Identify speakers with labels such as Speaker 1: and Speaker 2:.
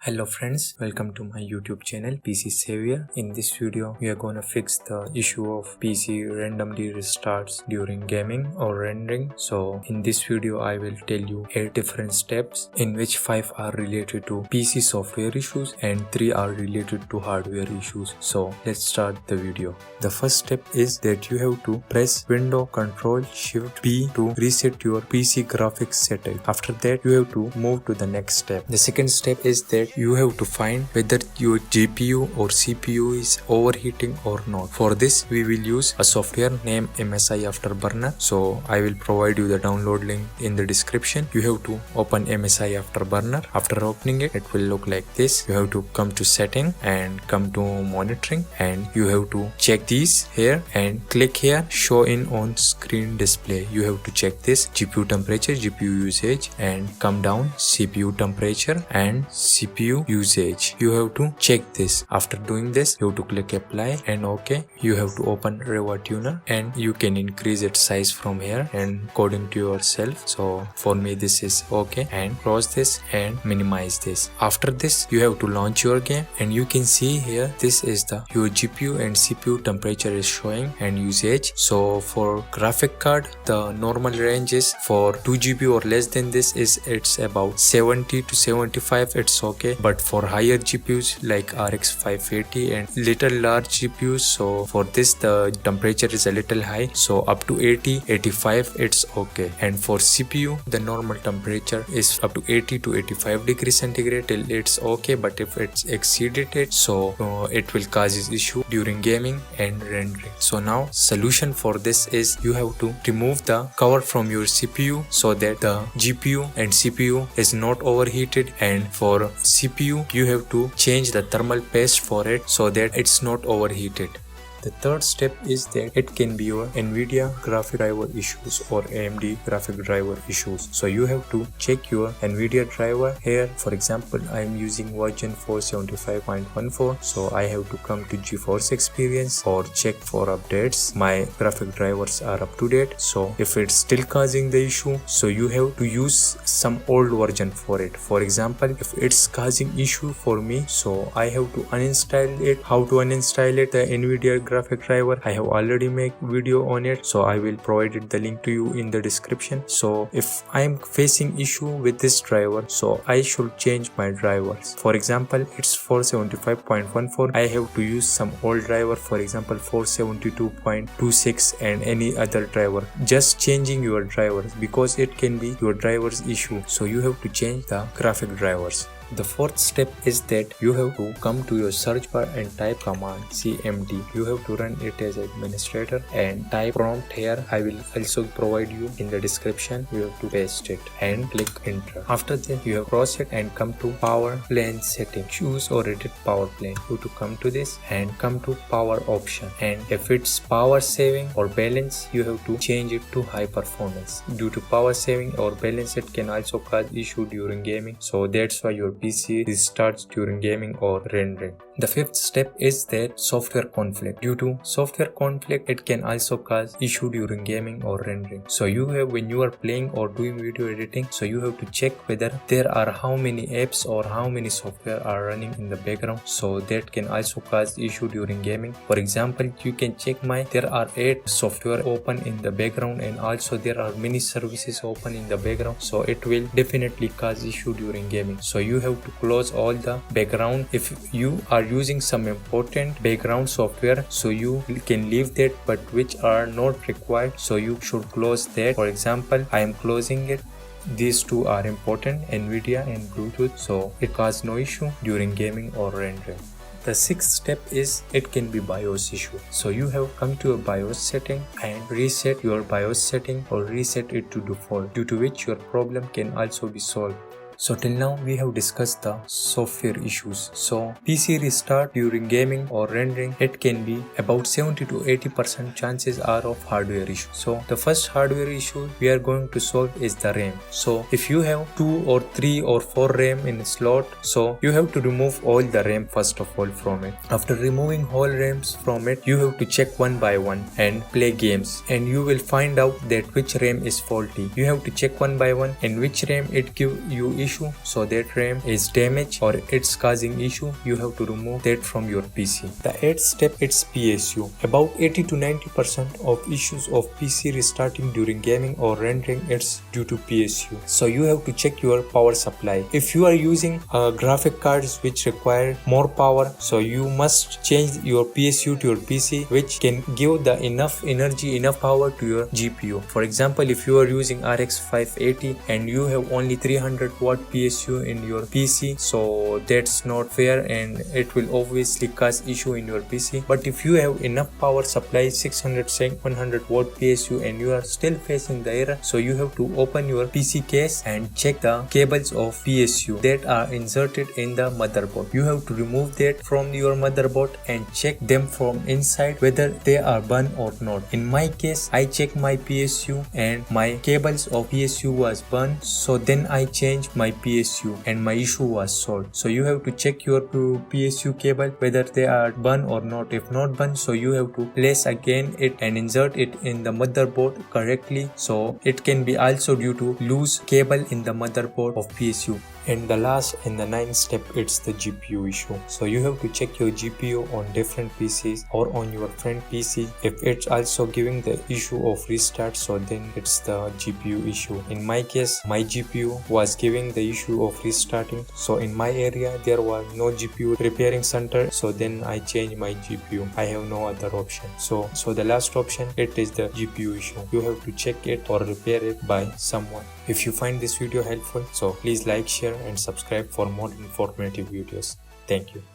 Speaker 1: Hello friends, welcome to my YouTube channel PC Savior. In this video, we are gonna fix the issue of PC randomly restarts during gaming or rendering. So in this video, I will tell you 8 different steps in which 5 are related to PC software issues and 3 are related to hardware issues. So let's start the video. The first step is that you have to press Windows Ctrl Shift B to reset your PC graphics setup. After that, you have to move to the next step. The second step is that you have to find whether your GPU or CPU is overheating or not. For this, we will use a software named MSI Afterburner. So I will provide you the download link in the description. You have to open MSI Afterburner. After opening it, it will look like this. You have to come to setting and come to monitoring, and you have to check these here and click here show in on screen display. You have to check this GPU temperature, GPU usage, and come down CPU temperature and CPU usage. You have to check this. After doing this, you have to click apply and OK. You have to open Riva Tuner and you can increase its size from here and according to yourself. So for me this is OK, and close this and minimize this. After this, you have to launch your game and you can see here this is your GPU and CPU temperature is showing and usage. So for graphic card, the normal range is for 2 GB or less than this it's about 70 to 75. It's okay. But for higher GPUs like RX 580 and little large GPUs, so for this the temperature is a little high, so up to 80, 85 it's okay. And for CPU, the normal temperature is up to 80 to 85 degrees centigrade till it's okay, but if it's exceeded it, so it will cause issue during gaming and rendering. So now solution for this is you have to remove the cover from your CPU so that the GPU and CPU is not overheated, and for CPU you have to change the thermal paste for it so that it's not overheated. The third step is that it can be your Nvidia graphic driver issues or AMD graphic driver issues. So you have to check your Nvidia driver here. For example, I am using version 475.14, so I have to come to GeForce Experience or check for updates. My graphic drivers are up to date. So if it's still causing the issue, so you have to use some old version for it. For example, if it's causing issue for me, so I have to uninstall it. How to uninstall it? The Nvidia graphic driver, I have already made video on it, so I will provide the link to you in the description. So if I am facing issue with this driver, so I should change my drivers. For example, it's 475.14. I have to use some old driver, for example 472.26 and any other driver. Just changing your drivers because it can be your driver's issue, so you have to change the graphic drivers. The fourth step is that you have to come to your search bar and type command Cmd. You have to run it as administrator and type prompt here. I will also provide you in the description. You have to paste it and click enter. After that, you have cross it and come to power plane setting. Choose or edit power plane. You have to come to this and come to power option, and if it's power saving or balance, you have to change it to high performance. Due to power saving or balance, it can also cause issue during gaming, so that's why your PC restarts during gaming or rendering. The fifth step is that software conflict. Due to software conflict, it can also cause issue during gaming or rendering. So you have, when you are playing or doing video editing, so you have to check whether there are how many apps or how many software are running in the background, so that can also cause issue during gaming. For example, you can check there are 8 software open in the background, and also there are many services open in the background, so it will definitely cause issue during gaming. So you have to close all the background. If you are using some important background software, so you can leave that, but which are not required, so you should close that. For example, I am closing it. These two are important, Nvidia and Bluetooth, so it causes no issue during gaming or rendering. The sixth step is it can be BIOS issue. So you have come to a BIOS setting and reset your BIOS setting or reset it to default, due to which your problem can also be solved. So till now we have discussed the software issues. So PC restart during gaming or rendering, it can be about 70 to 80% chances are of hardware issue. So the first hardware issue we are going to solve is the RAM. So if you have 2 or 3 or 4 RAM in a slot, so you have to remove all the RAM first of all from it. After removing all RAMs from it, you have to check one by one and play games, and you will find out that which RAM is faulty. You have to check one by one and which RAM it give you issue issue, so that RAM is damaged or it's causing issue, you have to remove that from your PC. The 8th step, it's PSU. About 80 to 90% of issues of PC restarting during gaming or rendering, it's due to PSU. So you have to check your power supply. If you are using graphic cards which require more power, so you must change your PSU to your PC, which can give the enough energy, enough power to your GPU. For example, if you are using RX 580 and you have only 300 watt PSU in your PC, so that's not fair and it will obviously cause issue in your PC. But if you have enough power supply, 600 700 watt PSU, and you are still facing the error, so you have to open your PC case and check the cables of PSU that are inserted in the motherboard. You have to remove that from your motherboard and check them from inside whether they are burnt or not. In my case, I checked my PSU and my cables of PSU was burnt, so then I changed my PSU and my issue was solved. So you have to check your PSU cable whether they are burnt or not. If not burnt, so you have to place again it and insert it in the motherboard correctly. So it can be also due to loose cable in the motherboard of PSU. And the last and the 9th step, it's the GPU issue. So you have to check your GPU on different PCs or on your friend PC. If it's also giving the issue of restart, so then it's the GPU issue. In my case, my GPU was giving the issue of restarting. So in my area, there was no GPU repairing center. So then I changed my GPU. I have no other option. So the last option, it is the GPU issue. You have to check it or repair it by someone. If you find this video helpful, so please like, share and subscribe for more informative videos. Thank you.